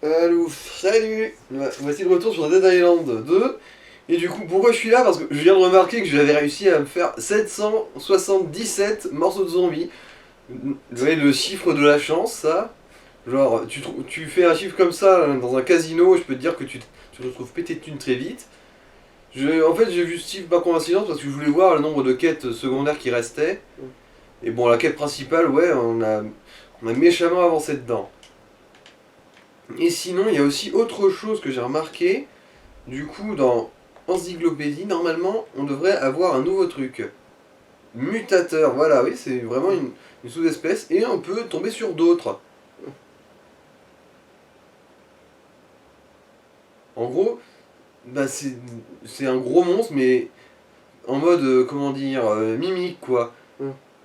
Alouf. Salut. Voici le retour sur Dead Island 2. Et du coup, pourquoi je suis là? Parce que je viens de remarquer que j'avais réussi à me faire 777 morceaux de zombies. Vous voyez le chiffre de la chance, ça? Genre, tu fais un chiffre comme ça dans un casino, je peux te dire que tu te retrouves pété de thunes très vite. En fait, j'ai vu ce chiffre par coïncidence parce que je voulais voir le nombre de quêtes secondaires qui restaient. Et bon, la quête principale, ouais, on a méchamment avancé dedans. Et sinon, il y a aussi autre chose que j'ai remarqué. Du coup, dans Encyclopédie, normalement, on devrait avoir un nouveau truc. Mutateur, voilà, oui, c'est vraiment une sous-espèce. Et on peut tomber sur d'autres. En gros, bah c'est un gros monstre, mais en mode, comment dire, mimique, quoi.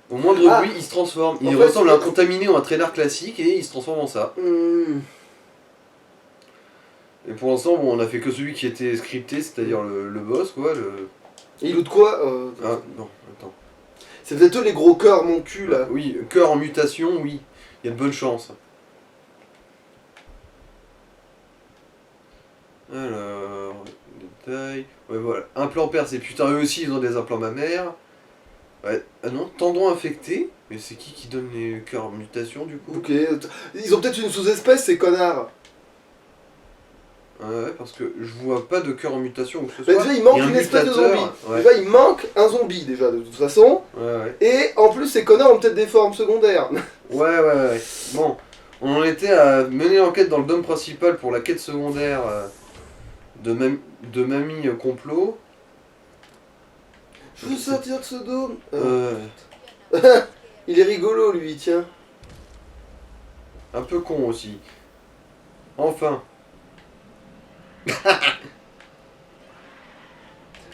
Au moindre bruit, il se transforme. Il ressemble à un contaminé ou un traîneur classique et il se transforme en ça. Et pour l'instant, bon, on a fait que celui qui était scripté, c'est-à-dire le boss, quoi. Et il loot quoi Ah, non, attends. C'est peut-être eux les gros cœurs, mon cul là. Oui, cœur en mutation, oui. Il y a de bonnes chances. Alors, détail. Ouais, voilà. Implant percé. Putain, eux aussi, ils ont des implants mammaires. Ouais. Ah non, tendon infecté. Mais c'est qui donne les cœurs en mutation, du coup? Ok. Ils ont peut-être une sous-espèce, ces connards. Ouais, parce que je vois pas de cœur en mutation ou que ce Bah, soit. déjà, il manque Et un une espèce de mutateur, zombie. ouais. Déjà, il manque un zombie, déjà, de toute façon. Ouais. Et en plus, ces connards ont peut-être des formes secondaires. Ouais. Bon, on en était à mener l'enquête dans le dôme principal pour la quête secondaire de Mamie Complot. Je veux sortir de ce dôme. Euh, Il est rigolo, lui, tiens. un peu con aussi. Enfin.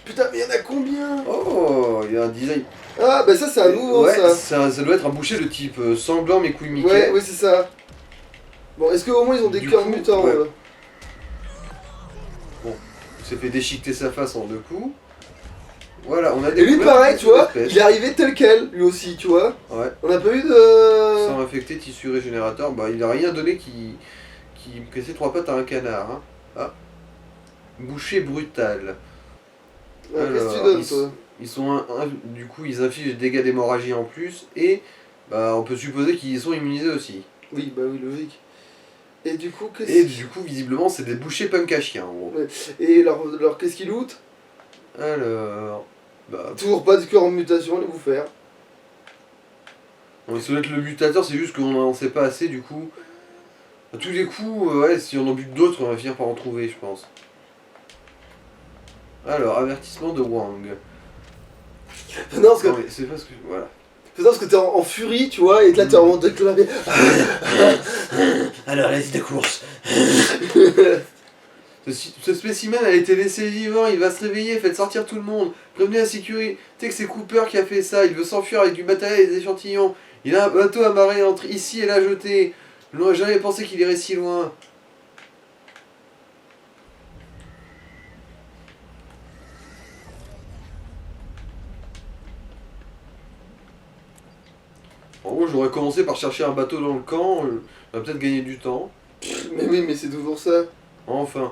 Putain, mais il y en a combien? Oh, il y a un design. Ah, bah ça, c'est un nouveau, ouais, ça. ça doit être un boucher de type sanglant mais couilles Mickey. Ouais, c'est ça. Bon, est-ce qu'au moins ils ont des Du cœurs coup, mutants ouais. là Bon, il s'est fait déchiqueter sa face en 2 coups. Voilà, on a Et lui, découvert pareil, une tu vois, espèce. il est arrivé tel quel, lui aussi, tu vois. Ouais. On n'a pas eu de... Sang infecté, tissu régénérateur, bah il a rien donné qui cassait 3 pattes à un canard. Hein. Ah. Boucher brutal. Ah, qu'est-ce que tu Alors, donnes, toi? ils sont du coup ils infligent des dégâts d'hémorragie en plus et bah on peut supposer qu'ils sont immunisés aussi. Oui, bah oui, logique. Et du coup, qu'est-ce Et du coup visiblement c'est des bouchers punk à chien en gros. Ouais. Et leur qu'est-ce qu'ils lootent? Alors bah Toujours pas de cœur en mutation, allez vous faire. on va être le mutateur, c'est juste qu'on n'en sait pas assez du coup. À tous les coups, ouais, si on en bute d'autres, on va finir par en trouver je pense. Alors, avertissement de Wang. Non, parce que, Non mais c'est parce que. Voilà. parce que t'es en furie, tu vois, et là t'es en train de clamer. Alors, la liste de course. Ce spécimen a été laissé vivant, il va se réveiller, faites sortir tout le monde. Prévenez la sécurité que c'est Cooper qui a fait ça, il veut s'enfuir avec du matériel et des échantillons. Il a un bateau amarré entre ici et l'a jeté. Je n'aurais jamais pensé qu'il irait si loin. En gros, j'aurais commencé par chercher un bateau dans le camp, on va peut-être gagner du temps. Mais oui, mais c'est toujours ça. Enfin.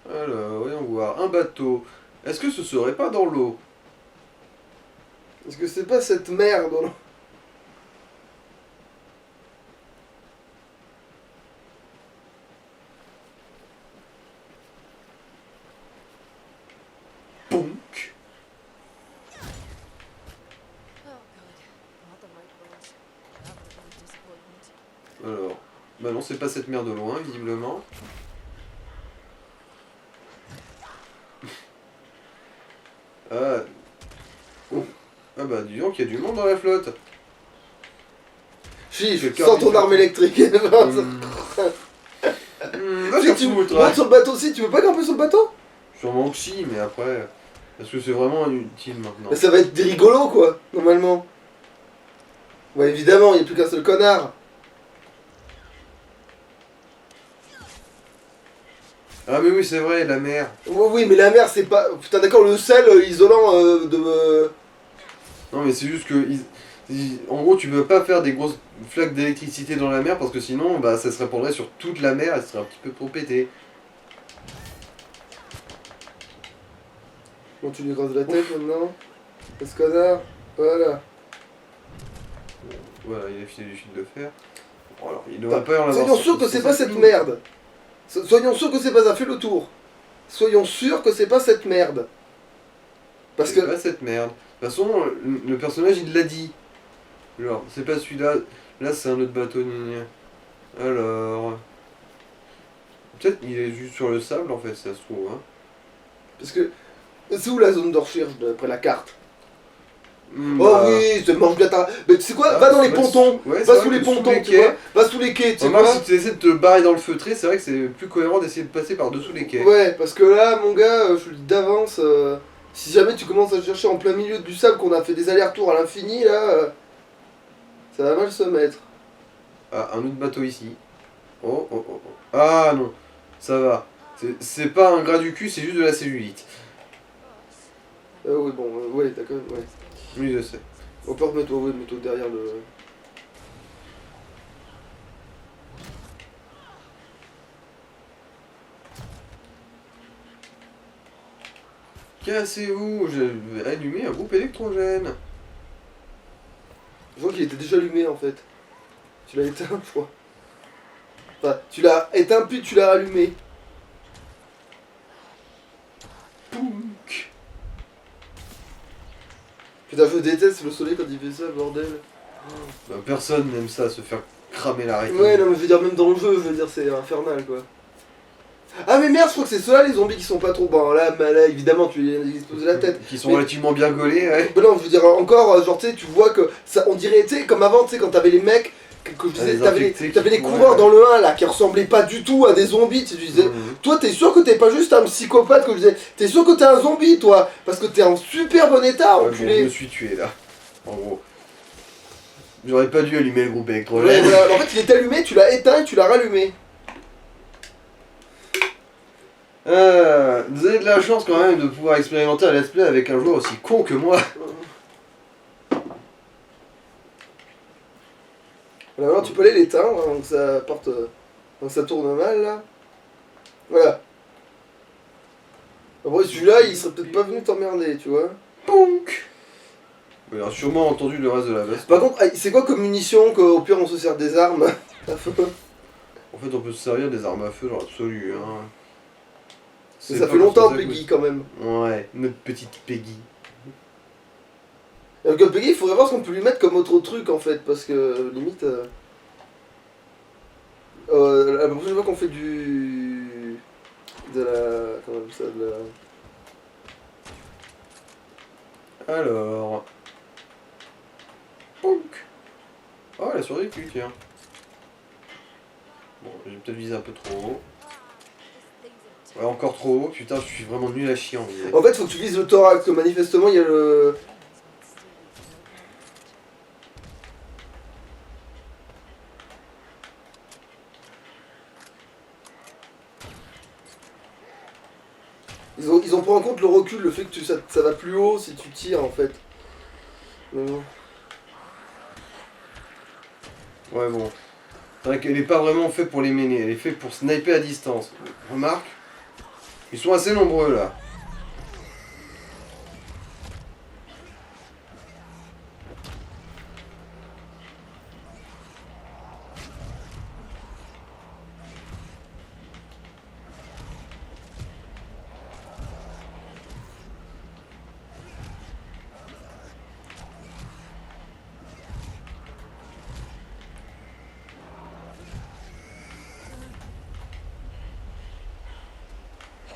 Alors, voyons voir. Un bateau. Est-ce que ce serait pas dans l'eau? Est-ce que c'est pas cette merde là? Ponk. Alors, bah non, c'est pas cette mer de loin, visiblement. Ah. Oh. Ah bah dis donc, il y a du monde dans la flotte. Chiche, Le sans ton cœur arme électrique. Va Si tu montes sur le bateau aussi, tu veux pas grimper sur le bateau? Sûrement que si, mais après. Est-ce que c'est vraiment inutile maintenant? Mais ça va être des rigolos quoi, normalement. Ouais, évidemment, il n'y a plus qu'un seul connard. Ah mais oui, c'est vrai, la mer. Oui, mais la mer, c'est pas... Putain, d'accord, le sel isolant de... Non, mais c'est juste que. En gros, tu peux pas faire des grosses flaques d'électricité dans la mer parce que sinon, bah, ça se répandrait sur toute la mer et ce serait un petit peu trop pété. Bon, tu lui écrases la tête maintenant. Ce connard. Voilà. Voilà, il a filé du fil de fer. Bon, alors, il devrait pas y en avoir. Soyons sur- sûrs que sur c'est pas cette cette ligne. merde. Soyons sûrs que c'est pas ça. Fais le tour. Soyons sûrs que c'est pas cette merde. Parce C'est que. pas cette merde. De toute façon, le personnage il l'a dit. Genre, c'est pas celui-là. Là, c'est un autre bateau. Gna gna. Alors. Peut-être qu'il est juste sur le sable en fait, ça se trouve. Hein. Parce que. C'est où la zone de recherche d'après la carte? Hmm, Oh bah, oui, je mange bien ta. Mais tu sais quoi? ah, Va dans les ouais, pontons. ouais, c'est Va vrai sous les que sous pontons, les tu quais. vois. Va sous les quais, tu sais Remarque, quoi? si tu essaies de te barrer dans le feutré, c'est vrai que c'est plus cohérent d'essayer de passer par-dessous les quais. Ouais, parce que là, mon gars, je le dis d'avance, si jamais tu commences à chercher en plein milieu du sable qu'on a fait des allers-retours à l'infini, là, ça va mal se mettre. Ah, un autre bateau ici. Oh, oh, oh, oh. Ah non, ça va. C'est pas un gras du cul, c'est juste de la cellulite. Oui, bon, ouais, d'accord, ouais. Oui, je sais. On peut remettre, ouais, mets-toi derrière le. Cassez-vous, je vais allumer un groupe électrogène. Je vois qu'il était déjà allumé en fait. Tu l'as éteint, je crois. Enfin, tu l'as éteint puis tu l'as allumé. Pounk. Putain, je déteste le soleil quand il fait ça, bordel. Bah, personne n'aime ça, se faire cramer la rétine. Ouais, non, mais je veux dire, même dans le jeu, je veux dire, c'est infernal quoi. Ah, mais merde, je crois que c'est ceux-là les zombies qui sont pas trop. Bon, là évidemment, tu lui exploses la tête. Qui sont Mais- relativement bien gaulés, ouais. Mais non, je veux dire, encore, genre, tu sais, tu vois que ça, on dirait, tu sais, comme avant, tu sais, quand t'avais les mecs, que je disais, les t'avais infectés t'avais qui les couraient, coureurs ouais. dans le 1 là, qui ressemblaient pas du tout à des zombies, tu disais. Mhm. Toi, t'es sûr que t'es pas juste un psychopathe, que je disais, t'es sûr que t'es un zombie, toi, parce que t'es en super bon état, Ouais, bon, je enculé. me suis tué là, en gros. J'aurais pas dû allumer le groupe Ouais, électrogène. voilà. En fait, il est allumé, tu l'as éteint et tu l'as rallumé. Vous avez de la chance quand même de pouvoir expérimenter un let's play avec un joueur aussi con que moi. Voilà, alors tu peux aller l'éteindre, donc ça porte. Donc ça tourne mal là. Voilà. Après, celui-là, il serait peut-être pas venu t'emmerder, tu vois. Pounk. Vous avez sûrement entendu le reste de la veste. Par contre, c'est quoi comme munition qu'au pire on se sert des armes à feu? En fait, on peut se servir des armes à feu dans l'absolu. Hein. Mais C'est ça pas fait pour longtemps, ça que- Peggy, quand même. Ouais, notre petite Peggy. Donc Peggy, il faudrait voir ce qu'on peut lui mettre comme autre truc, en fait, parce que, limite... la prochaine fois qu'on fait du... De la... Comment on appelle ça? De la... Alors. Pounk. Oh, elle a survécu, tiens. Bon, j'ai peut-être visé un peu trop haut. Ouais, encore trop haut. Putain, je suis vraiment nul à chier en visée. En fait, faut que tu vises le thorax, parce que manifestement, il y a le... Ils ont pris en compte le recul, le fait que ça va plus haut si tu tires, en fait. Mais bon. Ouais, bon. C'est vrai qu'elle est pas vraiment faite pour les mener, elle est faite pour sniper à distance. Remarque, ils sont assez nombreux là.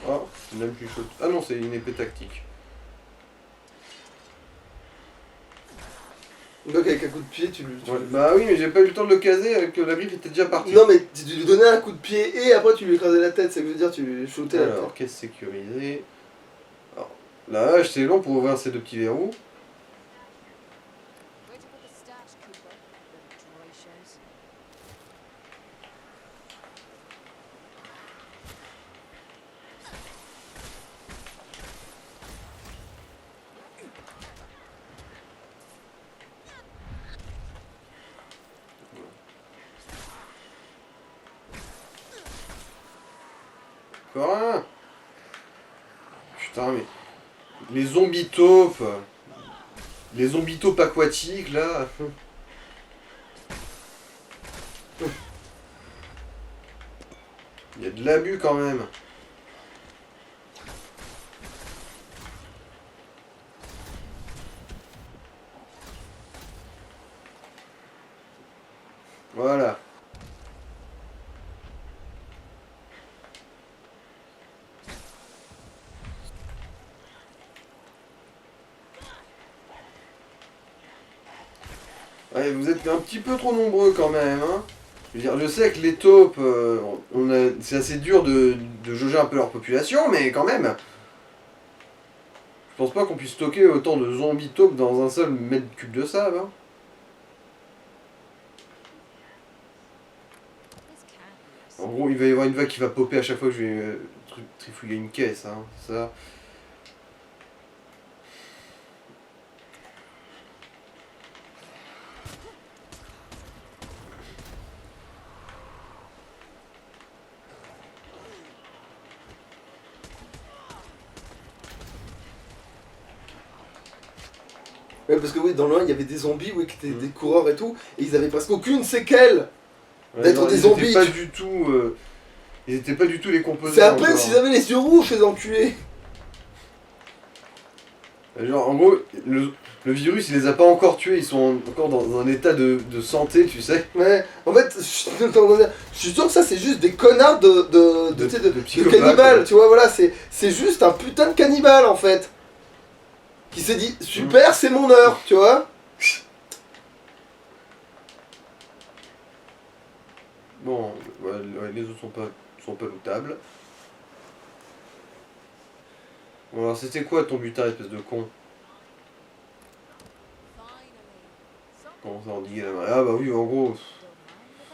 Oh, c'est même plus chaud. Ah non, c'est une épée tactique. Donc avec un coup de pied, tu lui... Ouais, bah oui, mais j'ai pas eu le temps de le caser, que la griffe était déjà partie. Non, mais tu lui donnais un coup de pied et après tu lui écrasais la tête, c'est ce que je veux dire, tu lui shootais la tête. Alors, caisse sécurisée. Alors, la hache, c'est long pour ouvrir ces deux petits verrous. Where to put the stash, Cooper? The droid shows. Encore un. Putain, mais... Les zombies taupes. Les zombies taupes aquatiques, là. Il y a de l'abus quand même. Voilà. Ouais, vous êtes un petit peu trop nombreux quand même, hein. Je veux dire, je sais que les taupes, c'est assez dur de jauger un peu leur population, mais quand même. Je pense pas qu'on puisse stocker autant de zombies taupes dans un seul mètre cube de sable, hein. This can be En useful. gros, il va y avoir une vague qui va popper à chaque fois que je vais trifouiller une caisse, hein. Ça. Ouais, parce que oui, dans le 1, il y avait des zombies, oui, qui étaient Mhm. des coureurs et tout, et ils avaient presque aucune séquelle. Ouais, D'être non, des ils étaient zombies, pas tu- du tout. Ils étaient pas du tout les composés. C'est après encore. s'ils avaient les yeux rouges, ces enculés. Genre, en gros, le virus, il les a pas encore tués, ils sont encore dans un état de santé, tu sais. Ouais, en fait, je suis sûr que ça, c'est juste des connards tu sais, de psychopathes, cannibales, ouais. tu vois, voilà, c'est juste un putain de cannibale, en fait. Qui s'est dit, super, c'est mon heure, tu vois. Bon, ouais, les autres sont pas notables. Bon, alors c'était quoi ton butin, espèce de con? Finally. Something Comment ça endiguer la main? Ah bah oui, en gros, don't mind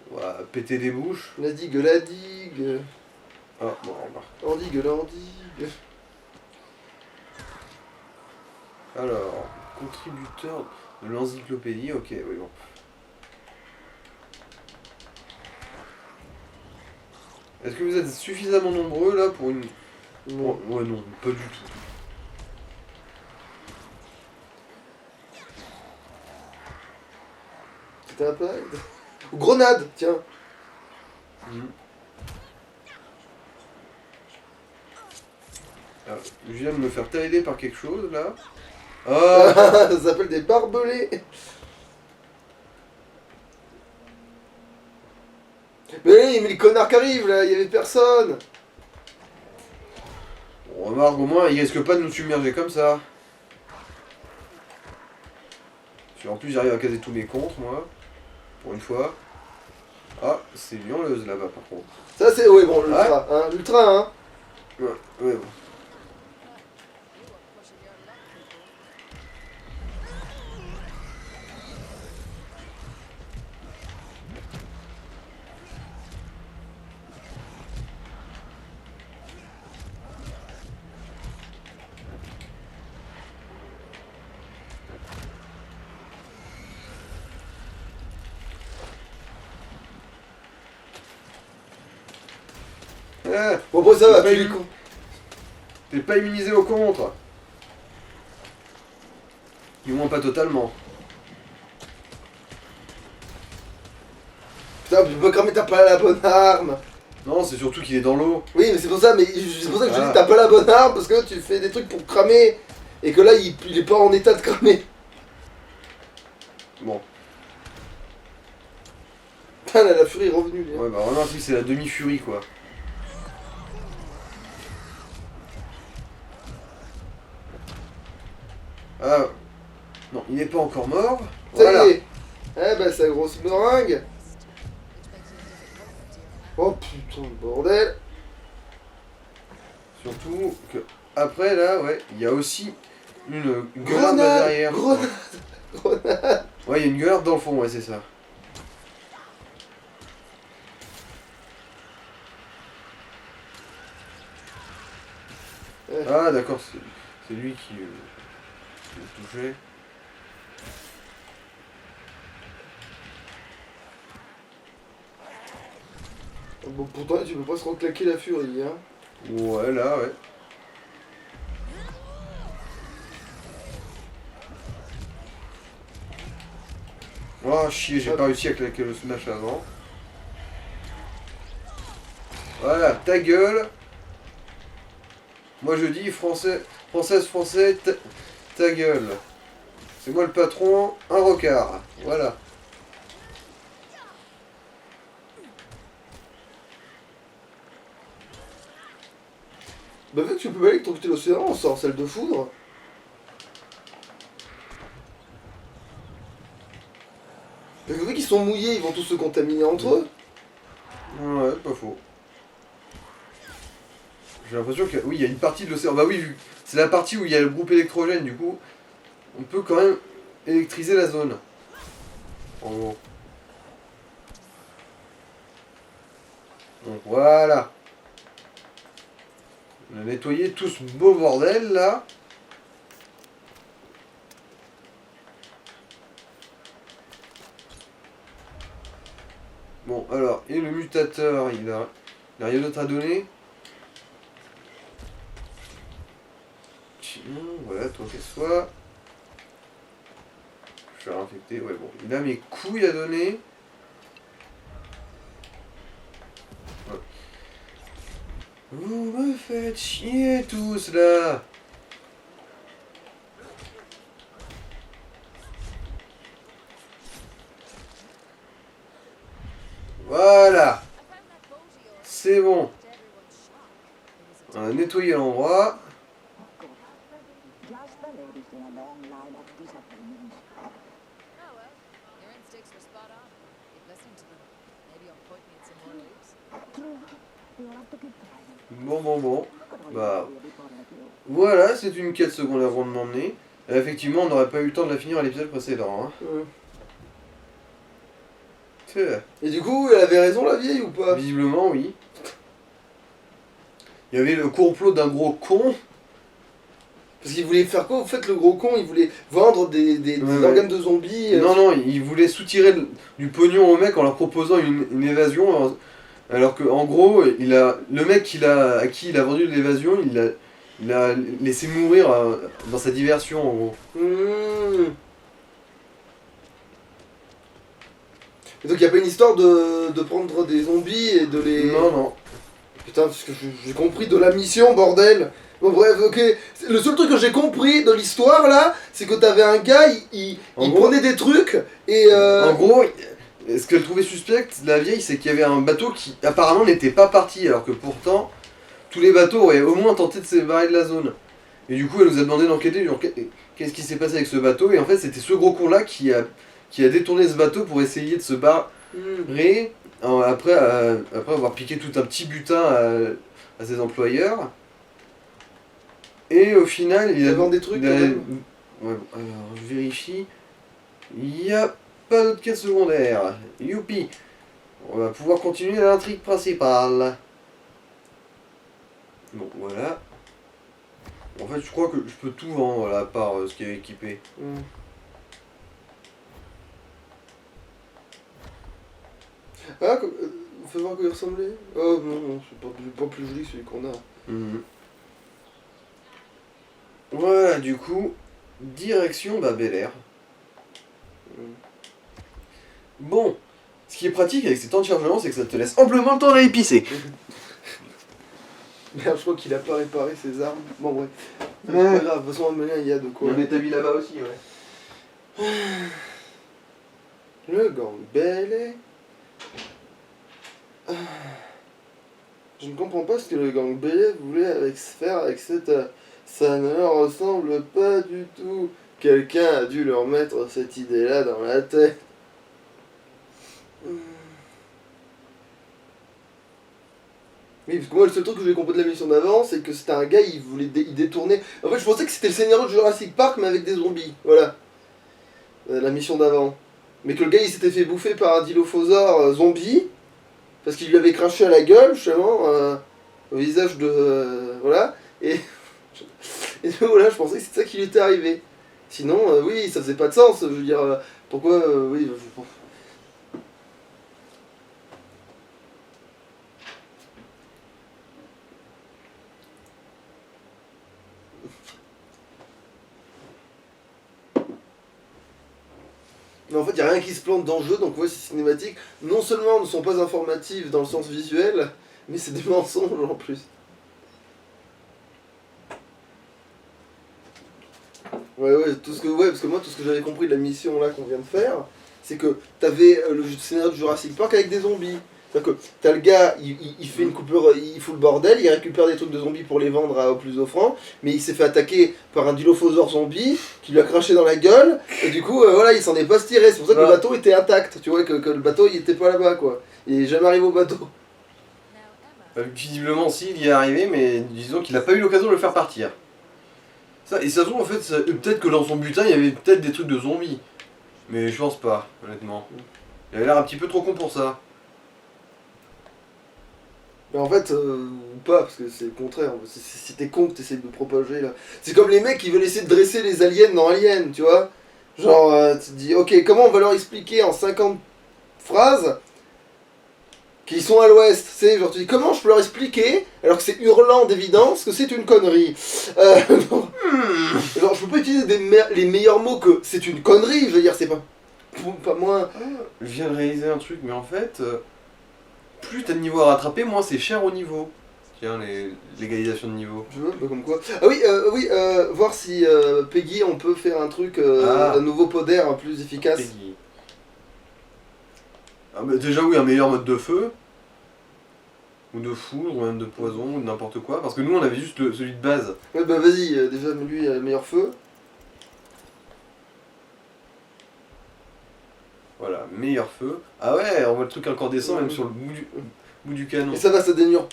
if I do. ouais, péter des bouches. La digue, Ah, bon, remarque. l'endigue. Alors, contributeur de l'encyclopédie, ok, oui, bon. Est-ce que vous êtes suffisamment nombreux là pour une... Non. Oh, ouais, non, pas du tout. C'était un peu... Ou grenade, tiens. Mhm. Alors, je viens de me faire tailer par quelque chose là. Ah. Ça s'appelle des barbelés. Mais les connards qui arrivent, là, il y avait personne. On remarque au moins, il risque pas de nous submerger comme ça. Si en plus j'arrive à caser tous mes contre, moi, pour une fois. Ah, c'est une hurleuse là-bas par contre. Ça, c'est... Ouais, bon, l'ultra, hein. L'ultra, hein. Ouais, ouais, bon. You were pushing your luck, people. Ah, Bon, bon, ça C'est va, pas tu les une- con. t'es pas immunisé au contre. Du moins pas totalement. Putain, tu peux cramer, t'as pas la bonne arme. Non, c'est surtout qu'il est dans l'eau. Oui, mais c'est pour ça, c'est pour ça que je te dis Ah. t'as pas la bonne arme parce que tu fais des trucs pour cramer et que là il est pas en état de cramer. Bon, Putain, là, la furie est revenue. Lui. ouais, bah remarque que c'est la demi-furie quoi. Ah, non, il n'est pas encore mort. Ça Voilà. y est. Eh ben sa grosse meringue. Expecting a different outcome to your plan. Oh putain de bordel. Surtout que après là, ouais, il y a aussi une gueularde derrière. Grenade. Ouais, il y a une gueularde dans le fond, ouais, c'est ça. Ouais. Ah d'accord, c'est lui qui est touché. Bon, pourtant, tu peux pas se reclaquer la furie, hein. Ouais, là, ouais. Oh chier, j'ai pas réussi à claquer le smash avant. Voilà, ta gueule. Moi je dis français, française, français, ta gueule. C'est moi le patron, un rocard. Voilà. Bah, vu que tu peux pas électrocuter l'océan, on sort celle de foudre. Parce que vu qu'ils sont mouillés, ils vont tous se contaminer entre eux. Ouais, pas faux. J'ai l'impression que oui, il y a une partie de l'océan. Bah oui, vu c'est la partie où il y a le groupe électrogène, du coup, on peut quand même électriser la zone. En gros. Donc voilà. On a nettoyé tout ce beau bordel là. Bon, alors, et le mutateur, il a rien d'autre à donner. Tiens, voilà, toi qu'elle soit. Je vais infecter, ouais, bon. Il a mes couilles à donner. Ouais. Vous me faites chier tous là. Voilà, I found that boat of yours. c'est bon. To everyone's shock, it was a On a nettoyé l'endroit. Just the ladies in a long line of disappointments. Oh well, your instincts were spot on. Keep listening to them. Maybe you'll point me at some more loops. True. You'll have to keep trying. Bon. Could only Bah, be a bit more like you. voilà, c'est une quête secondaire avant de m'emmener. Effectivement, on n'aurait pas eu le temps de la finir à l'épisode précédent. Hein. Tiens. Et du coup, elle avait raison la vieille ou pas? Visiblement, oui. Il y avait le complot d'un gros con. Parce qu'il voulait faire quoi? En fait, le gros con, il voulait vendre des Ouais. organes de zombies. Non, il voulait soutirer du pognon au mec en leur proposant une évasion. Alors que en gros, le mec à qui il a vendu l'évasion, il l'a laissé mourir dans sa diversion en gros. Et donc, il n'y a pas une histoire de prendre des zombies et de les. Non. Putain, parce que j'ai compris de la mission, bordel. Bon, bref, ok. Le seul truc que j'ai compris de l'histoire là, c'est que t'avais un gars, il En gros- prenait des trucs et. En gros, ce qu'elle trouvait suspect, la vieille, c'est qu'il y avait un bateau qui apparemment n'était pas parti, alors que pourtant, tous les bateaux auraient au moins tenté de se barrer de la zone. Et du coup, elle nous a demandé d'enquêter sur qu'est-ce qui s'est passé avec ce bateau, et en fait, c'était ce gros con-là qui a détourné ce bateau pour essayer de se barrer, après avoir piqué tout un petit butin à ses employeurs. Et au final, Il vend des trucs, quand même. Ouais, alors, je vérifie. Il n'y a pas d'autre quête secondaire. Youpi. On va pouvoir continuer l'intrigue principale. Bon, voilà. En fait, je crois que je peux tout vendre, là, à part ce qui est équipé. Ah, fais voir à quoi il ressemblait. Oh non, c'est pas plus joli que celui qu'on a. Mhm. Voilà, du coup, direction Bel Air. Bon, ce qui est pratique avec ces temps de chargement, c'est que ça te laisse amplement le temps d'aller pisser. Merde, je crois qu'il a pas réparé ses armes. Bon, bref. C'est Ouais. pas grave, de toute façon, Amélia, il y a de quoi. On est établi là-bas aussi, ouais. Le gang Bel Air. Je ne comprends pas ce que le gang Bel Air voulait faire avec cette. Ça ne leur ressemble pas du tout. Quelqu'un a dû leur mettre cette idée-là dans la tête. Oui, parce que moi, le seul truc que j'ai compris de la mission d'avant, c'est que c'était un gars, il détournait. En fait, je pensais que c'était le scénario de Jurassic Park, mais avec des zombies. Voilà. La mission d'avant. Mais que le gars, il s'était fait bouffer par un dilophosaure zombie, parce qu'il lui avait craché à la gueule, justement, au visage de. Voilà. Et. Et donc, voilà, je pensais que c'était ça qui lui était arrivé. Sinon, oui, ça faisait pas de sens. Je veux dire, pourquoi. Oui, Mais en fait, il n'y a rien qui se plante dans le jeu, donc ouais, ces cinématiques, non seulement ne sont pas informatives dans le sens visuel, mais c'est des mensonges en plus. Ouais, parce que moi, tout ce que j'avais compris de la mission là qu'on vient de faire, c'est que t'avais le scénario de Jurassic Park avec des zombies. C'est-à-dire que t'as le gars, il fait une coupure, il fout le bordel, il récupère des trucs de zombies pour les vendre au plus offrant, mais il s'est fait attaquer par un dilophosaure zombie qui lui a craché dans la gueule, et du coup, voilà, il s'en est pas se tirer. C'est pour ça que le bateau était intact, tu vois, que le bateau il était pas là-bas, quoi. Il est jamais arrivé au bateau. Now, Emma. Visiblement, si, il y est arrivé, mais disons qu'il n'a pas eu l'occasion de le faire partir. Ça, et ça se trouve, en fait, peut-être que dans son butin, il y avait peut-être des trucs de zombies. Mais je pense pas, honnêtement. Il avait l'air un petit peu trop con pour ça. Mais en fait, ou pas, parce que c'est le contraire. Si t'es con que t'essayes de propager là. C'est comme les mecs qui veulent essayer de dresser les aliens dans Alien, tu vois. Genre, tu te dis, ok, comment on va leur expliquer en 50 phrases qu'ils sont à l'ouest, c'est genre tu dis comment je peux leur expliquer alors que c'est hurlant d'évidence que c'est une connerie. Genre je peux pas utiliser les meilleurs mots que c'est une connerie, je veux dire c'est pas moins. Je viens de réaliser un truc, mais en fait, plus t'as de niveau à rattraper, moins c'est cher au niveau. Tiens, les l'égalisation de niveau. Je veux, comme quoi. Ah oui, voir si Peggy on peut faire un truc, un nouveau pot d'air plus efficace. Peggy. Ah, bah, déjà oui, un meilleur mode de feu. Ou de foudre, ou même de poison, ou de n'importe quoi. Parce que nous on avait juste celui de base. Ouais bah vas-y, déjà lui meilleur feu. Voilà, meilleur feu. Ah ouais, on voit le truc incandescent même sur le bout du canon. Et ça va, ça dénature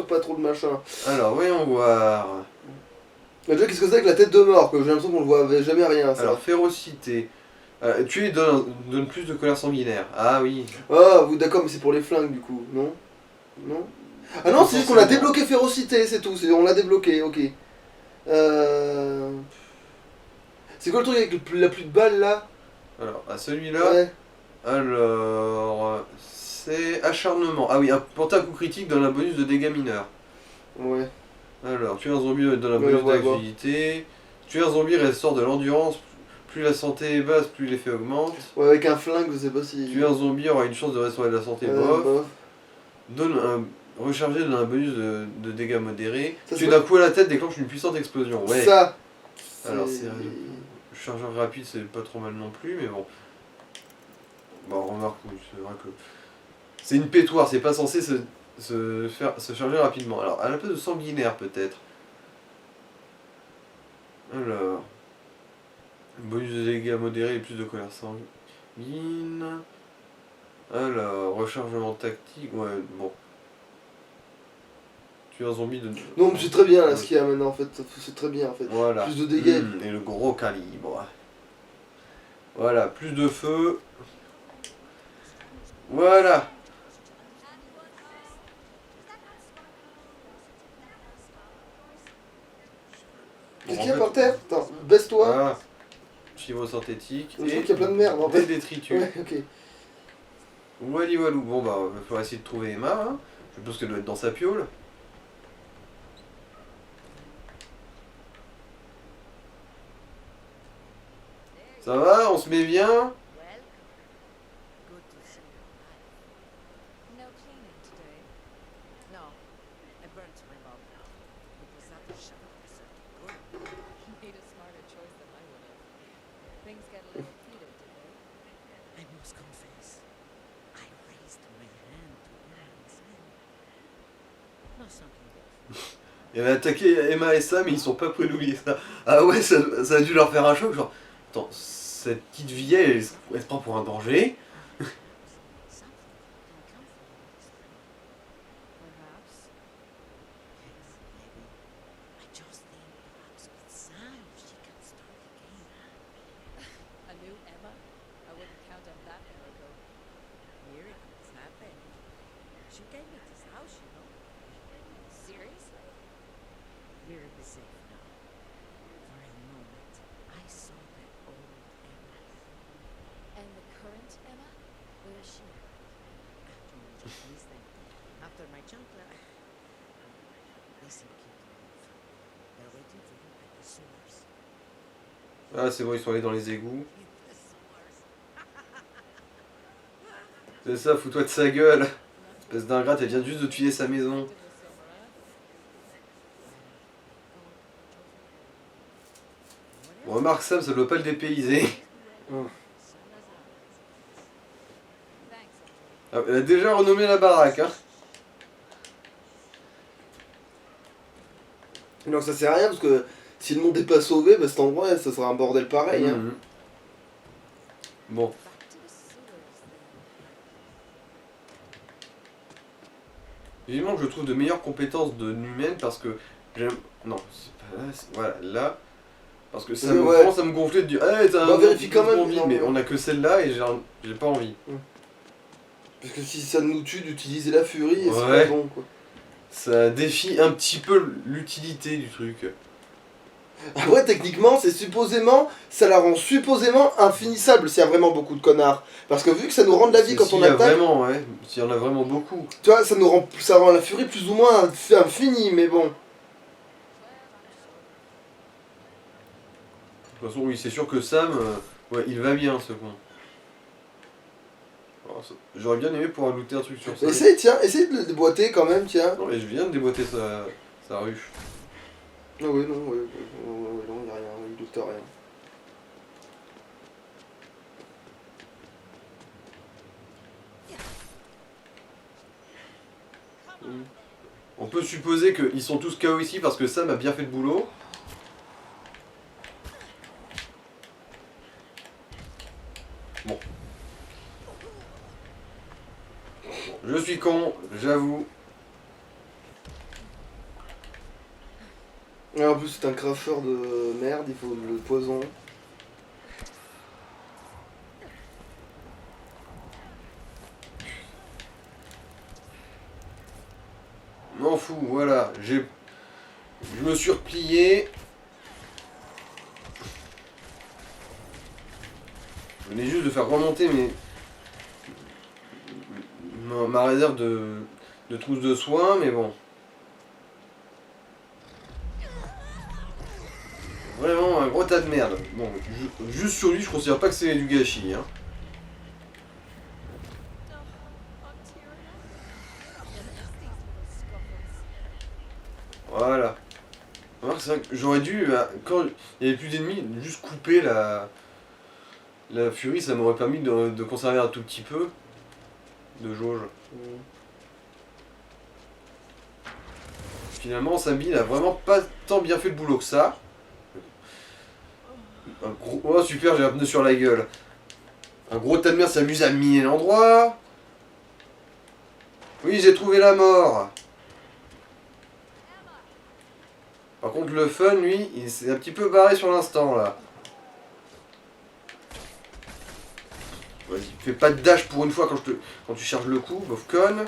pas trop le machin. Alors, voyons voir. Mais déjà qu'est-ce que c'est avec la tête de mort, que j'ai l'impression qu'on le voit jamais rien ça. Alors, férocité. Tuer donne plus de colère sanguinaire. Ah oui. Ah, vous d'accord, mais c'est pour les flingues du coup, non? Non? Ah non, c'est juste qu'on a débloqué férocité, c'est tout, on l'a débloqué, ok. C'est quoi le truc avec la pluie de balles là? Alors, à celui-là. Ouais. Alors, c'est acharnement. Ah oui, porter un coup critique donne un bonus de dégâts mineurs. Ouais. Alors, tuer un zombie donne un Ouais, bonus ouais, d'agilité. Tuer un zombie restaure de l'endurance. Plus la santé est basse, plus l'effet augmente. Ouais, avec un flingue, je sais pas si. Tuer un zombie aura une chance de restaurer de la santé, bof. bof. Recharger donne un bonus de dégâts modérés. Ça, Tuer c'est d'un coup à la tête déclenche une puissante explosion. Ouais. Ça. Alors, c'est chargeur rapide, c'est pas trop mal non plus, mais bon. Bon, remarque, oui, c'est vrai que. C'est une pétoire, c'est pas censé se charger rapidement. Alors, à la place de sanguinaire, peut-être. Alors. Bonus de dégâts modérés et plus de colère sanguine. Alors, rechargement tactique. Ouais, bon. Tuer un zombie de. Non, mais c'est très bien là ce qu'il y a maintenant en fait, c'est très bien en fait. Voilà. Plus de dégâts. Et le gros calibre. Voilà, plus de feu. Voilà. Qu'est-ce qu'il y a par terre? Attends, baisse-toi. Voilà. Chivaux synthétique. Je trouve qu'il y a plein de merde en des fait. détritus. Ouais, ok. Wally Walou. Bon bah, il va falloir essayer de trouver Emma. Hein. Je pense qu'elle doit être dans sa piole. Ça va, on se met bien. Welcome. Good to see you alive. No cleaning today. No, I burnt my mug. It was not a shower, so good. You made a smarter choice than I would have. Things get a little heated today. I must confess, I raised my hand to Aaron's hand. Not something different. Il avait attaqué Emma et Sam, mais ils sont pas prêts d'oublier ça. Ah ouais, ça a dû leur faire un choc, genre, attends, cette petite vieille, elle se prend pour un danger. Something uncomfortable is Perhaps. Yes, maybe. I just think perhaps with Sam she can start again. A new Emma? I wouldn't count on that miracle. Miracles happen. She gave me this house, you know. Seriously? We're in the safe now. For a moment, I saw that old Emma And the current Emma? Where is she? after my Japanese thing. After my chancla. Listen, kid. They're waiting for you at the sewers. Ah c'est bon, ils sont allés dans les égouts. In the sewers. C'est ça, fous-toi de sa gueule. Espèce d'ingrate, elle vient juste de tuer sa maison. Bon, remarque Sam, ça doit pas le dépayser. Ah, elle a déjà renommé la baraque, hein. Non, ça sert à rien parce que si le monde n'est pas sauvé, bah, cet endroit, ça sera un bordel pareil. Hein. Mhm. Bon, Back to the sewers then. vivement que je trouve de meilleures compétences de humaine parce que j'aime. Non, c'est pas là, voilà, là. Parce que ça Mais me ouais. commence à me gonfler de dire hey, t'as Bah, un vérifie quand même, envie, non, mais mais- on a que celle-là et j'ai pas envie. Parce que si ça nous tue d'utiliser la furie, c'est Ouais. pas bon quoi. Ça défie un petit peu l'utilité du truc. Après, techniquement, c'est supposément, ça la rend supposément infinissable s'il y a vraiment beaucoup de connards. Parce que vu que ça nous rend de la vie C'est quand s'il on y a attaque, vraiment, ouais, s'il y en a vraiment beaucoup. tu vois, ça rend la furie plus ou moins infinie, mais bon. De toute façon, oui, c'est sûr que Sam, ouais, il va bien ce con. Alors, j'aurais bien aimé pouvoir looter un truc sur ça. Essaye, tiens, essaye de le déboîter quand même, tiens. Non, mais je viens de déboîter sa ruche. Ah oui, non, ouais, non, y a rien, il doute rien. On peut supposer qu'ils sont tous KO ici parce que Sam a bien fait le boulot. Bon. Je suis con, j'avoue. Et en plus, c'est un cracheur de merde, il faut le poison. M'en fous, voilà. Je me suis replié. Je venais juste de faire remonter ma réserve de trousse de soins, mais bon. Vraiment un gros tas de merde. Bon, juste sur lui, je considère pas que c'est du gâchis. Hein. Voilà. Alors, c'est vrai que j'aurais dû, quand il n'y avait plus d'ennemis, juste couper la furie, ça m'aurait permis de conserver un tout petit peu de jauge. Finalement, Sambi n'a vraiment pas tant bien fait le boulot que ça. Un gros... Oh super, j'ai un pneu sur la gueule. Un gros tas de merde s'amuse à miner l'endroit. Oui, j'ai trouvé la mort. Par contre, le fun, lui, il s'est un petit peu barré sur l'instant, là. Vas-y, fais pas de dash pour une fois quand tu charges le coup, bof conne.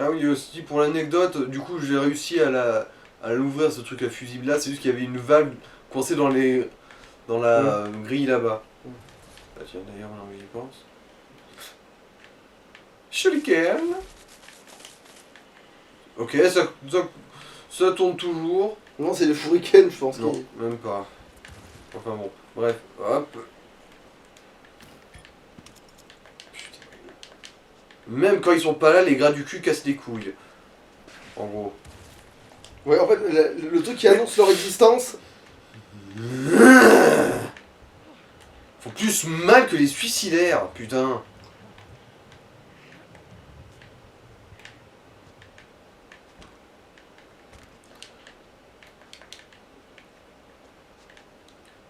Ah oui, aussi pour l'anecdote, du coup j'ai réussi à l'ouvrir ce truc à fusible là, c'est juste qu'il y avait une valve coincée dans la grille là-bas. Ah tiens d'ailleurs maintenant que j'y pense. Shuriken. Ok, ça tourne toujours. Non, c'est les shurikens, je pense. Non, même pas. Enfin bon, bref, hop. Putain. Même quand ils sont pas là, les gras du cul cassent les couilles. En gros. Ouais, en fait, le truc qui annonce leur existence, Faut plus mal que les suicidaires, putain.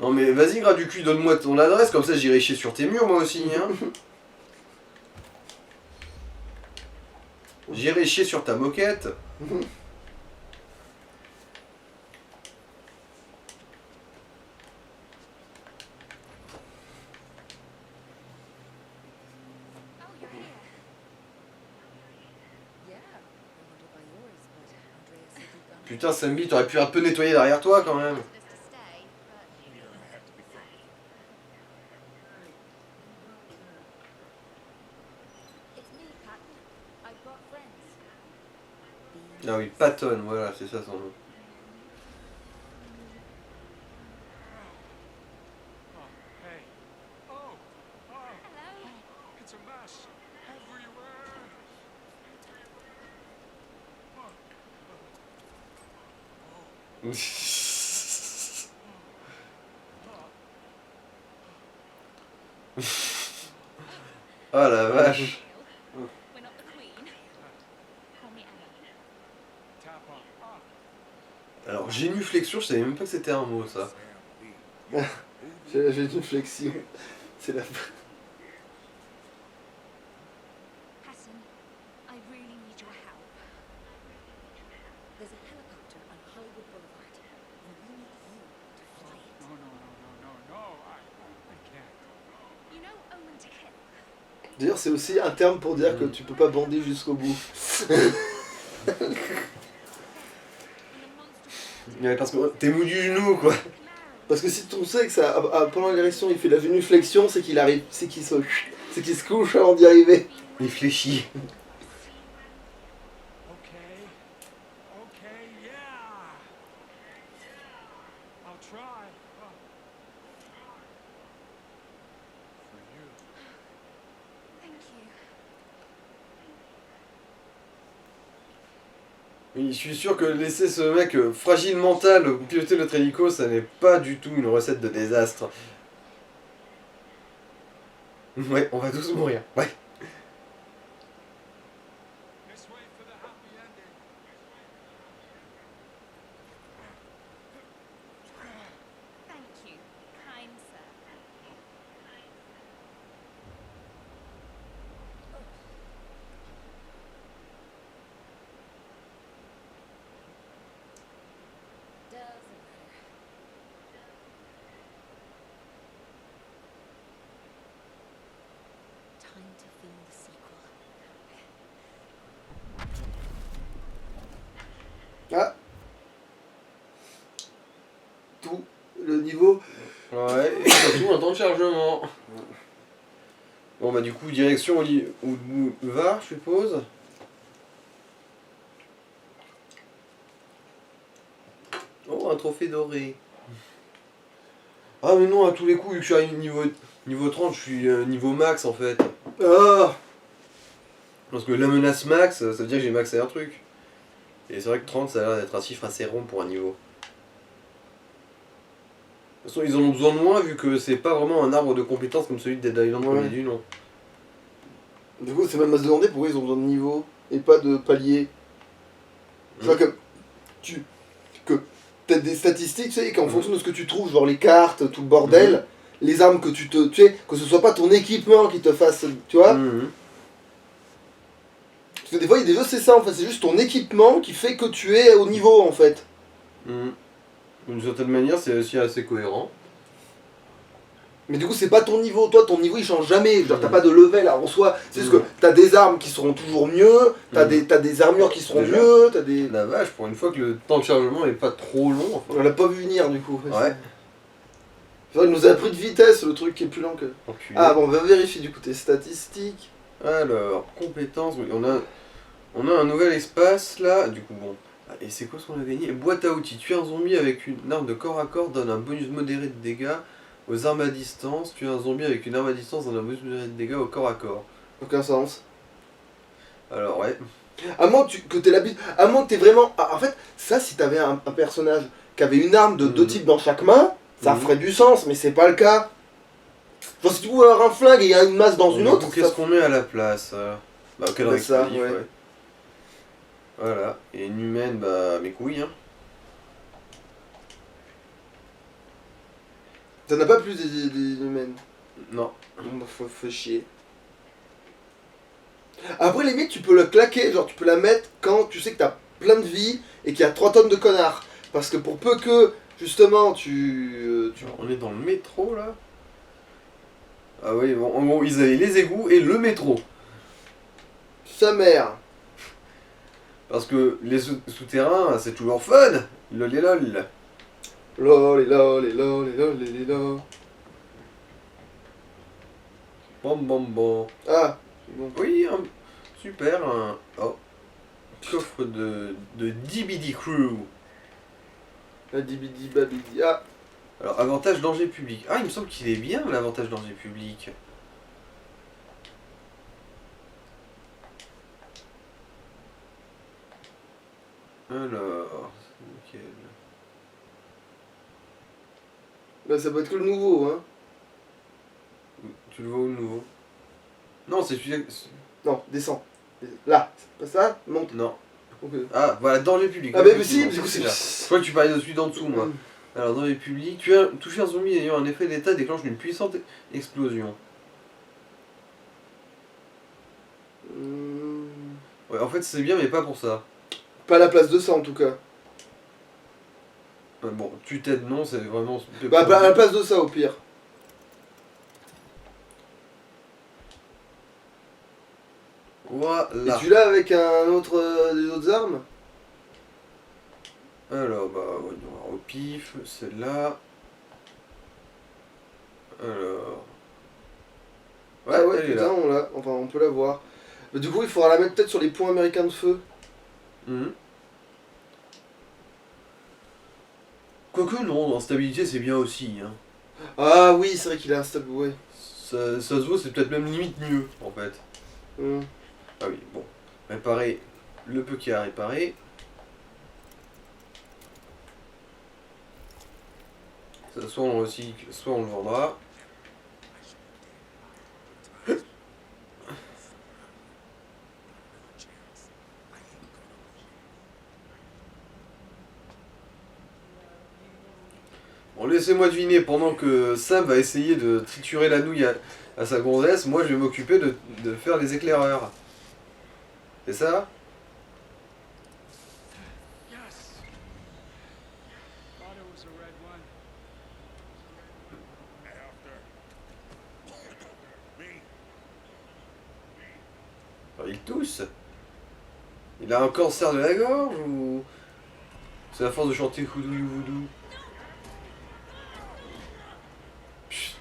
Non mais vas-y gras du cul, donne-moi ton adresse, comme ça j'irai chier sur tes murs moi aussi, hein. J'irai chier sur ta moquette. Oh, you're here. Yeah, I wanted by yours, but Andrea said you'd gone. Putain Sambi, t'aurais pu un peu nettoyer derrière toi quand même. Business to stay, but you don't have to be frank. It's me, Patton. I brought friends. Ah oui, Patton, voilà, c'est ça son nom. Hey. Oh. It's a mess. Everywhere. Ah la vache. We're not the queen. Call me Emma. Tap on. Alors, génuflexion, je savais même pas que c'était un mot, ça. J'ai une flexion. C'est la. Hassan, I really need your help. There's a helicopter on Hollywood Boulevard, and we need you to fly it. No. I can't. You know Omen to Kill? D'ailleurs, c'est aussi un terme pour dire que tu peux pas bander jusqu'au bout. When the monster Ouais, parce que t'es mou du genou, quoi. Camaro. Parce que si on sait que ça, pendant l'érection, il fait la génuflexion, c'est qu'il arrive, c'est qu'il se couche avant d'y arriver. Il fléchit. Okay, yeah. I'll try. For you. Thank you. Oui, je suis sûr que laisser ce mec fragile mental piloter notre hélico, ça n'est pas du tout une recette de désastre. Ouais, on va tous mourir. Ouais. This way for the happy ending. Thank you, kind sir. Doesn't matter. Time to film the sequel. Ah. Tout le niveau. Ouais, et surtout un temps de chargement. Bon bah du coup, direction où va, je suppose. Oh, un trophée doré. Ah mais non, à tous les coups, vu que je suis à niveau 30, je suis niveau max en fait. Ah. Parce que la menace max, ça veut dire que j'ai maxé un truc. Et c'est vrai que 30, ça a l'air d'être un chiffre assez rond pour un niveau. De toute façon, ils en ont besoin de moins vu que c'est pas vraiment un arbre de compétences comme celui de Dead Island Ouais. premier du nom. Du coup, c'est même à se demander pourquoi ils ont besoin de niveau et pas de palier. Tu vois que t'as des statistiques, tu sais, et qu'en fonction de ce que tu trouves, genre les cartes, tout le bordel, les armes que tu sais, que ce soit pas ton équipement qui te fasse, tu vois. Mhm. Parce que des fois, il y a des jeux, c'est ça, en fait, c'est juste ton équipement qui fait que tu es au niveau, en fait. Mhm. D'une certaine manière, c'est aussi assez cohérent. Mais du coup, c'est pas ton niveau, toi, ton niveau il change jamais. Genre, t'as Mhm. pas de level en soi. C'est juste que t'as des armes qui seront toujours mieux, t'as Mhm. des armures qui seront Déjà. mieux, t'as des. La vache, pour une fois que le temps de chargement est pas trop long. Enfin. On l'a pas vu venir, du coup. Ouais. C'est vrai, il nous a pris de vitesse, le truc qui est plus lent que. Enculé. Ah bon, on va vérifier du coup tes statistiques. Alors, compétences, oui, on a un nouvel espace là, du coup bon. Ah, et c'est quoi ce qu'on a gagné? Boîte à outils, tuer un zombie avec une arme de corps à corps donne un bonus modéré de dégâts aux armes à distance, tuer un zombie avec une arme à distance donne un bonus modéré de dégâts au corps à corps. Aucun sens. Alors ouais, À moins que t'aies l'habitude. À moins que t'aies vraiment. Ah, en fait, ça, si t'avais un personnage qui avait une arme de deux types dans chaque main, ça Mhm. ferait du sens, mais c'est pas le cas. Genre, si tu pouvais avoir un flingue et il y a une masse dans une du autre, coup, qu'est-ce ça- qu'on met à la place? Bah quel Bah, ça, explosif, ouais. ouais. Voilà, et une humaine, bah mes couilles hein. T'en as pas plus des humaines. Non. Bon, bah, faut chier. Après, limite, tu peux le claquer, genre tu peux la mettre quand tu sais que t'as plein de vie et qu'il y a 3 tonnes de connards. Parce que pour peu que, justement, tu On est dans le métro là. Ah oui, bon, en gros, ils avaient les égouts et le métro. sa mère. Parce que les souterrains, c'est toujours fun. Lol et lol. Lol et lol et lol et lol et lol. Bon bon bon. Ah, c'est bon. Oui, super. Oh. coffre de DBD Crew. La dibidi babidi. Ah, Alors, avantage danger public. Ah, il me semble qu'il est bien l'avantage danger public. Alors, c'est lequel? bah ça peut être que le nouveau, hein. Tu le vois où le nouveau? Non, c'est celui-là. Non, descends. Là, c'est pas ça? Monte. Non. Ok. Ah, voilà, danger public. Ah, mais si, Effectivement, du coup, c'est là. Je c'est. crois que tu parlais de celui d'en dessous, moi. Alors, dans les publics, tu as touché un zombie ayant un effet d'état déclenche une puissante explosion. Hmm. Ouais, en fait, c'est bien, mais pas pour ça. Pas à la place de ça en tout cas. Bon, tu t'aides, non, c'est vraiment. Bah, à la place de ça au pire. Et Voilà. tu l'as avec un autre, des autres armes? Alors, bah, voyons voir au pif, celle-là. Alors. Ouais, Ah ouais, elle est putain, là. on l'a. Enfin, on peut la voir. Mais du coup, il faudra la mettre peut-être sur les points américains de feu. Mhm. Quoique, non, en stabilité, c'est bien aussi. Hein. Ah oui, c'est vrai qu'il a un stable, ouais. Ça se voit, c'est peut-être même limite mieux, en fait. Hmm. Ah oui, bon. Réparer le peu qu'il y a à réparer. Ça, soit on le recycle, soit on le vendra. Bon, laissez-moi deviner, pendant que Sam va essayer de triturer la nouille à sa gonzesse, moi je vais m'occuper de faire les éclaireurs. C'est ça? Yes! Thought it was a red one. Alors, il tousse. Il a un cancer de la gorge ou... C'est la force de chanter Houdou You Voodoo. Chut.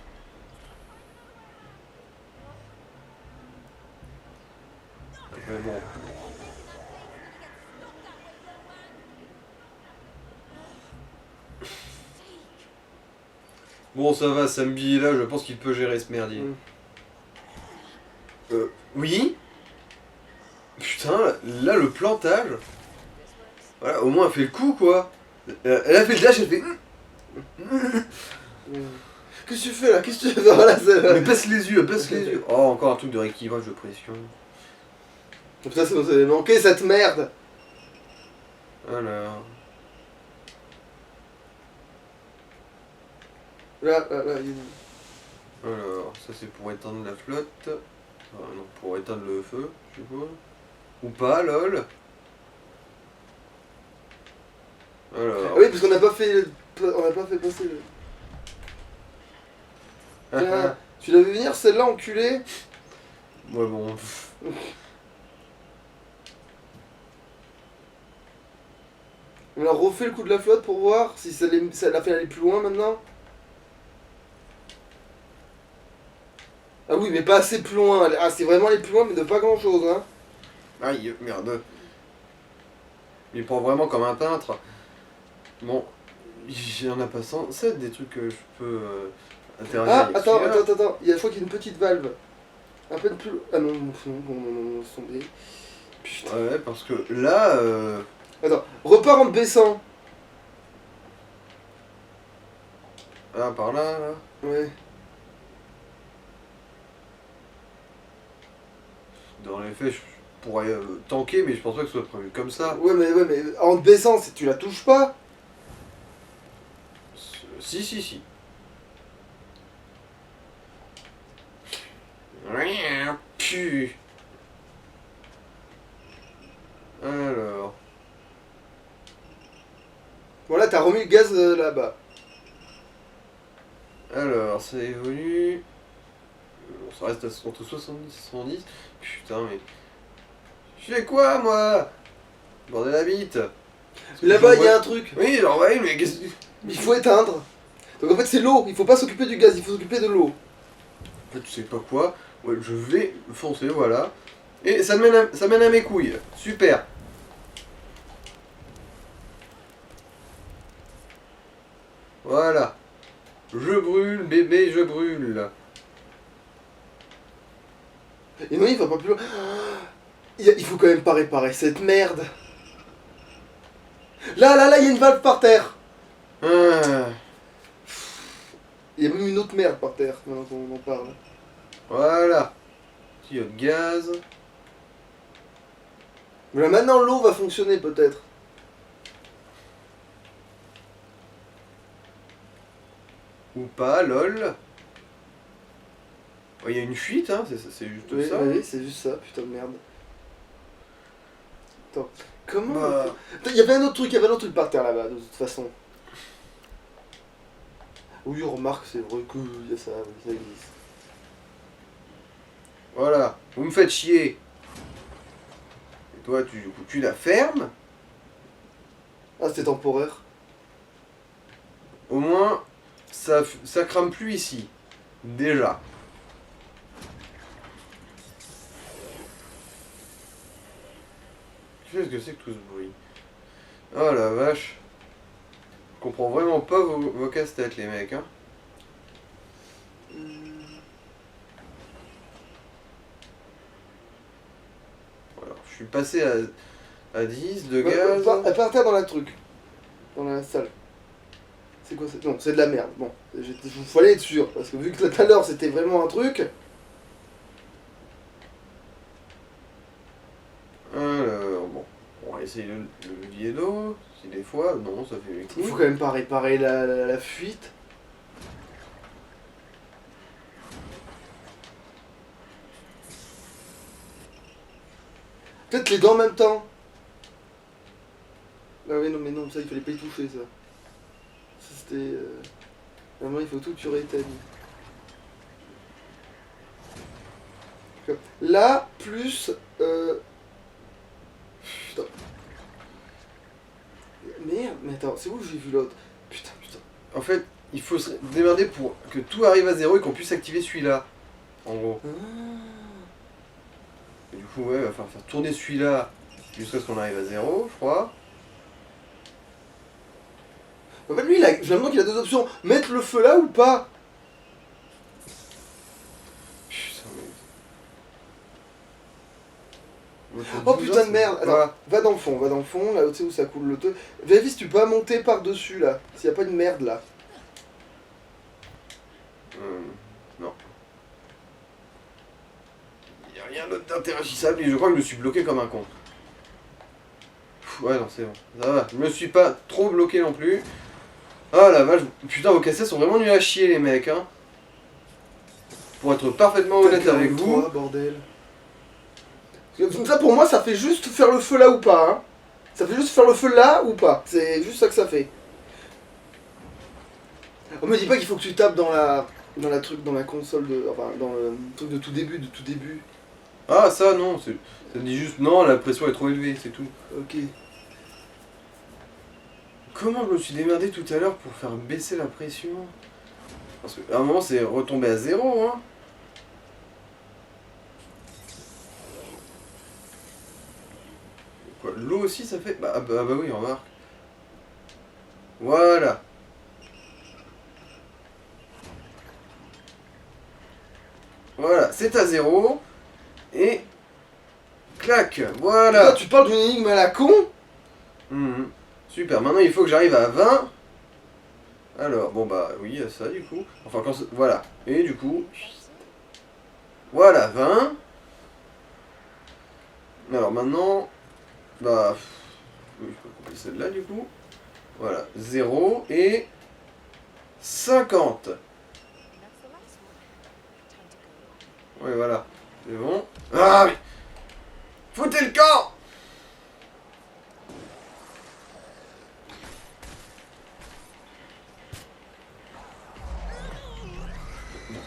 Mais bon. Bon, ça va, Sambi est là, je pense qu'il peut gérer ce merdier. Mm. Oui. Putain, là, le plantage. Voilà, au moins, elle fait le coup, quoi. Elle a fait le dash, elle fait... Qu'est-ce que tu fais là? Qu'est-ce que tu fais? Voilà, c'est Mais baisse les yeux, baisse les yeux. Oh, encore un truc de rééquilibrage de pression. Putain, ça nous avait manqué cette merde! Alors... Là, il est où? Alors, ça c'est pour éteindre la flotte. Ah, non, pour éteindre le feu, je suppose. Ou pas, lol. Alors... Ah oui, parce qu'on n'a pas fait. On n'a pas fait passer le. Tiens, tu l'avais venir celle-là, enculé? Ouais, bon... On a refait le coup de la flotte pour voir si ça l'a fait aller plus loin maintenant. Ah oui, mais pas assez plus loin. Ah, c'est vraiment aller plus loin, mais de pas grand chose, hein. Aïe, merde. Il prend vraiment comme un peintre. Bon, j'en ai pas 107 des trucs que je peux interagir Ah, avec attends, celui-là. attends. Je crois qu'il y a une petite valve. Un peu de plus. Ah non, non, c'est tombé. Putain. Ouais, parce que là... Attends, repars en te baissant. Ah, par là, là. Ouais. Dans les faits, je pourrais tanker, mais je pense pas que ce soit prévu comme ça. Ouais, mais en te baissant, tu la touches pas. Si, si, si. Pu. Alors. Voilà, t'as remis le gaz là-bas. Alors, ça évolue. Bon, ça reste entre 70 et 110. Putain, mais. Je fais quoi, moi? Bordel la bite. Là-bas, il y a un truc. Oui, genre, ouais, mais qu'est-ce que. Il faut éteindre. Donc en fait, c'est l'eau. Il faut pas s'occuper du gaz, il faut s'occuper de l'eau. En fait, tu sais pas quoi. Ouais, je vais foncer, voilà. Et ça mène à mes couilles. Super. Voilà. Je brûle, bébé, je brûle. Et non, il va pas plus loin. Il faut quand même pas réparer cette merde. Là, il y a une valve par terre. Ah, Il y a même une autre merde par terre, maintenant qu'on en parle. voilà. Tuyau de gaz. Mais là, maintenant, l'eau va fonctionner, peut-être. Ou pas, lol. Il y a une fuite, hein, c'est juste Oui, ça. oui, c'est juste ça, putain de merde. Attends, comment... Bah, Attends, il y avait un autre truc par terre là-bas, de toute façon. Oui, remarque, c'est vrai qu'il y a ça, oui, ça existe. voilà. Vous me faites chier. Et toi, du coup, tu la fermes. Ah, c'était temporaire. Au moins, ça crame plus ici. Déjà. Qu'est-ce que c'est que tout ce bruit? Oh la vache. Je comprends vraiment pas vos casse-têtes, les mecs, hein. Voilà, je suis passé à 10 de gaz. Par terre dans la truc. Dans la salle. C'est quoi ça? Non, c'est de la merde. Bon, il fallait être sûr, parce que vu que tout à l'heure c'était vraiment un truc... Alors, bon. On va essayer le levier d'eau. Si des fois, non, ça fait les Il faut coups. quand même pas réparer la fuite. Peut-être les deux en même temps. Ah oui, non, mais non, ça il fallait pas y toucher, ça. Ça, c'était... Vraiment, il faut tout que tu rééteignes. Là, plus... Putain. Merde, mais attends, c'est où que j'ai vu l'autre? Putain. En fait, il faut se démerder pour que tout arrive à zéro et qu'on puisse activer celui-là. En gros. Et du coup, ouais, il va falloir faire tourner celui-là jusqu'à ce qu'on arrive à zéro, je crois. En fait, lui, j'ai l'impression qu'il a deux options. Mettre le feu là ou pas? Putain, mais... Oh putain de merde. Attends, Voilà. va dans le fond, là tu sais où ça coule le truc. Vérifie si tu peux pas monter par-dessus là. S'il y a pas de merde là. Non. Il n'y a rien d'autre d'interagissable et je crois que je me suis bloqué comme un con. Ouais, non, c'est bon. Ça va. Je me suis pas trop bloqué non plus. Ah la vache. Putain, vos cassettes sont vraiment nuls à chier, les mecs, hein. Pour être parfaitement honnête avec vous. 43, bordel. Parce que ça pour moi ça fait juste faire le feu là ou pas. Hein. Ça fait juste faire le feu là ou pas. C'est juste ça que ça fait. On me dit pas qu'il faut que tu tapes dans la truc, dans la console de, enfin dans le truc de tout début. Ah, ça, non. Ça dit juste non, la pression est trop élevée, c'est tout. Ok. Comment je me suis démerdé tout à l'heure pour faire baisser la pression? Parce qu'à un moment, c'est retombé à zéro, hein. Quoi, l'eau aussi, ça fait... bah oui, remarque. Voilà. Voilà, c'est à zéro. Et... clac, voilà. Là, tu parles d'une énigme à la con? Mhm. Super, maintenant il faut que j'arrive à 20. Alors, bon bah oui, il y a ça du coup. Enfin, quand voilà. Et du coup... voilà, 20. Alors maintenant... bah... oui, je peux couper celle-là du coup. Voilà, 0 et... 50. That's the last one. Time to go. Ouais, voilà. C'est bon. Ah mais... foutez le camp!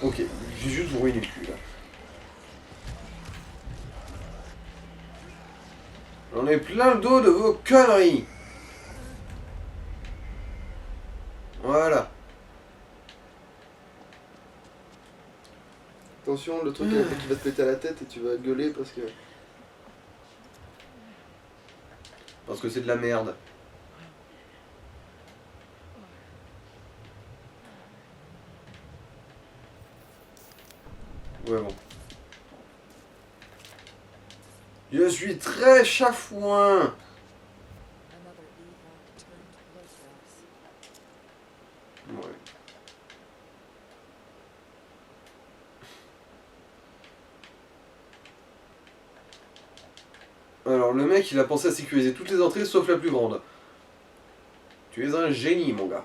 Ok, j'ai juste ruiné le cul là. J'en ai plein le dos de vos conneries. Voilà. Attention, le truc qui va te péter à la tête et tu vas gueuler parce que... Parce que c'est de la merde. Ouais, bon. Je suis très chafouin. Another Eva turned bloodbath. Ouais. Alors, le mec, il a pensé à sécuriser toutes les entrées sauf la plus grande. Tu es un génie, mon gars.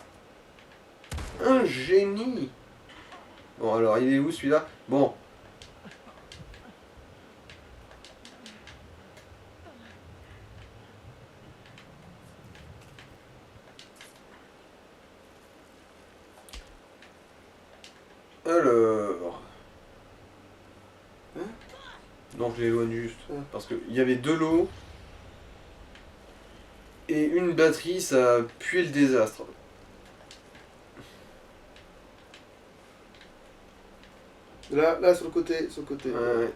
Un génie. Bon, alors, il est où, celui-là? Bon. Alors... Hein? Non, je l'éloigne juste. Ah. Parce qu'il y avait de l'eau. Et une batterie, ça a pué le désastre. Là, sur le côté, sur le côté. Ouais.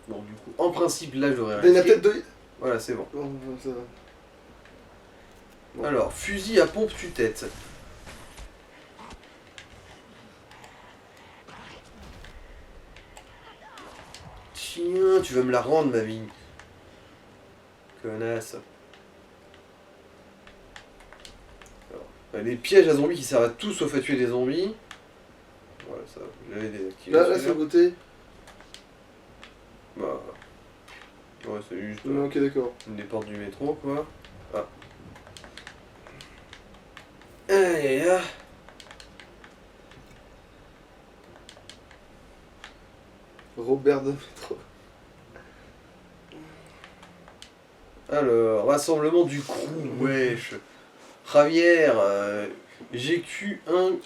Bon, du coup, en principe, là, je l'aurais Il y en a risqué. peut-être deux. Voilà, c'est bon. Bon, ça va. Bon. Alors, fusil à pompe tue-tête. Tiens, tu vas me la rendre, ma vie. Connasse. Alors, les pièges à zombies qui servent à tout sauf à tuer des zombies. Voilà, ça, j'avais désactivé. Là, celui-là. sur le côté. Bah. Ouais, c'est juste Ok, d'accord. une des portes du métro, quoi. Ah. Allez, là. Robert de métro. Alors, rassemblement du crew, wesh. Javier, GQ1.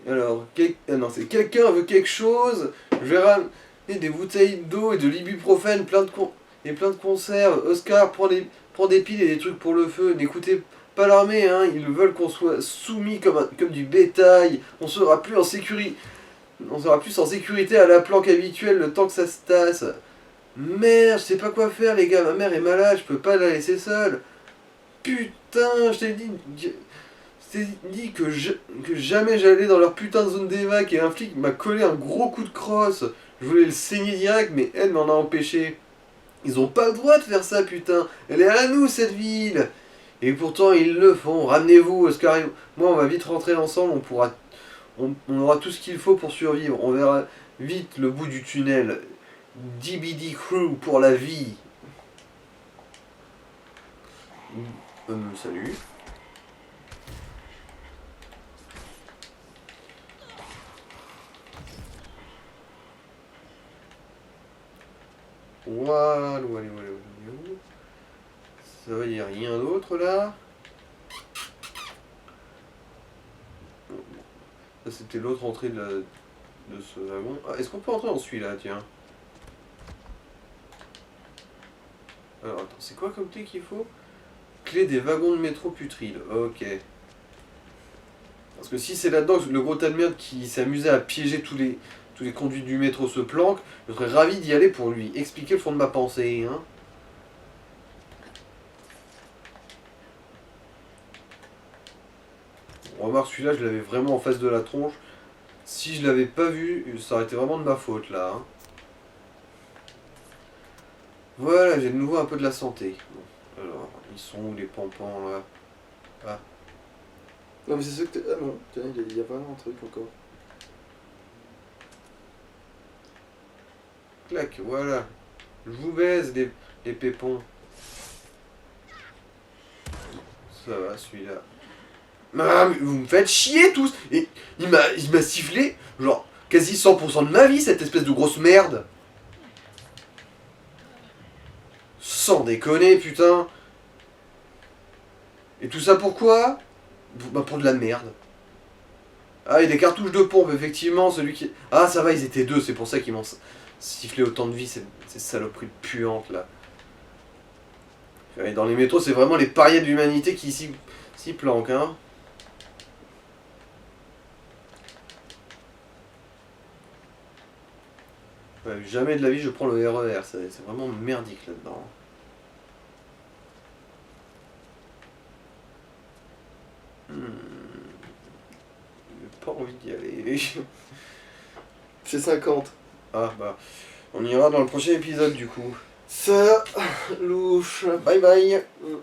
Alors, non, c'est quelqu'un veut quelque chose. Je vais ramener des bouteilles d'eau et de l'ibuprofène, plein de conserves. Oscar, prends des piles et des trucs pour le feu. N'écoutez pas l'armée, hein. Ils veulent qu'on soit soumis comme du bétail. On sera plus en sécurité. On sera plus en sécurité à la planque habituelle le temps que ça se tasse. Merde, je sais pas quoi faire les gars, ma mère est malade, je peux pas la laisser seule. Putain, je t'ai dit que jamais j'allais dans leur putain de zone d'évac et un flic m'a collé un gros coup de crosse. Je voulais le saigner direct mais elle m'en a empêché. Ils ont pas le droit de faire ça putain, elle est à nous cette ville. Et pourtant ils le font, ramenez-vous Oscar et moi on va vite rentrer ensemble, on aura tout ce qu'il faut pour survivre, on verra vite le bout du tunnel. DBD Crew pour la vie. Salut. Voilà, voilà. Ça va, il n'y a rien d'autre là. Ça c'était l'autre entrée de ce wagon. Ah, est-ce qu'on peut entrer dans celui-là, tiens? Alors attends, c'est quoi comme clé qu'il faut? Clé des wagons de métro putride, ok. Parce que si c'est là-dedans que le gros tas de merde qui s'amusait à piéger tous les conduits du métro se planquent, je serais ravi d'y aller pour lui expliquer le fond de ma pensée, hein. On remarque celui-là, je l'avais vraiment en face de la tronche. Si je l'avais pas vu, ça aurait été vraiment de ma faute là, hein. Voilà, j'ai de nouveau un peu de la santé. Bon, alors, ils sont où les pampans là? Ah. Non, mais c'est ça que t'es. Ah non, tiens, il y a vraiment un truc encore. Clac, voilà. Je vous baise les pépons. Ça va celui-là. Ah, mais vous me faites chier tous! Et il m'a sifflé, genre, quasi 100% de ma vie, cette espèce de grosse merde! Sans déconner, putain! Et tout ça pourquoi? Bah pour de la merde. Ah, et des cartouches de pompe, effectivement, celui qui... Ah, ça va, ils étaient deux, c'est pour ça qu'ils m'ont sifflé autant de vie, ces saloperies puantes, là. Et dans les métros, c'est vraiment les parias de l'humanité qui s'y planquent, hein. Ouais, jamais de la vie je prends le RER, c'est vraiment merdique là-dedans. J'ai pas envie d'y aller. C'est 50. Ah bah, on ira dans le prochain épisode du coup. Ça, louche. Bye bye. Mm.